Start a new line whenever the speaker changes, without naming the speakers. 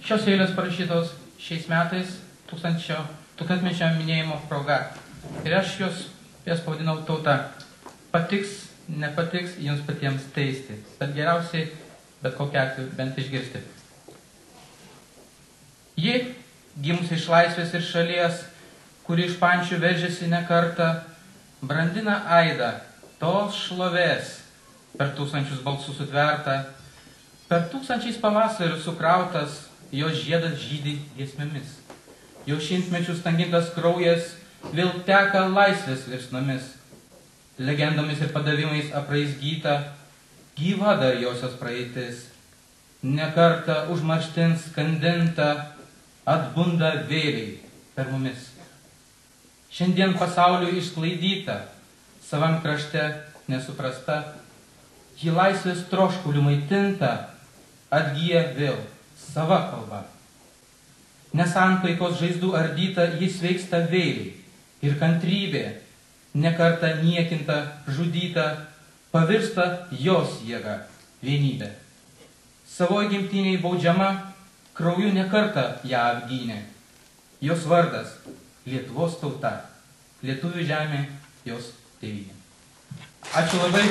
Šios eilės parašytos šiais metais tūkstantmečio minėjimo proga. Ir aš jas pavadinau tauta. Patiks, nepatiks jums patiems teisti, bet geriausiai bet kokiu atveju bent išgirsti. Ji, gimusi iš laisvės ir šalies, kuri iš pančių veržėsi ne kartą, brandina aidą tos šlovės, per tūkstančius balsų sutverta, per tūkstančiais pavasarių sukrautas, jos žiedas žydi giesmėmis. Jo šimtmečių stangintas kraujas vėl teka laisvės virsnomis. Legendomis ir padavimais apraizgyta, gyva dar josios praeitis. Ne kartą užmarštins skandinta, atbunda vėliai per mumis. Šiandien pasauliu išsklaidyta, savam krašte nesuprasta, ji laisvės troškulių maitinta, atgyja vėl sava kalba. Nesantaikos žaizdų ardyta, jis sveiksta vėliai ir kantrybė, nekarta niekinta, žudyta, pavirsta jos jėga, vienybė. Savoj gimtiniai baudžiama, krauju nekarta ją apgynė. Jos vardas Lietuvos tauta, lietuvių žemė jos tėvynė. Ačiū labai.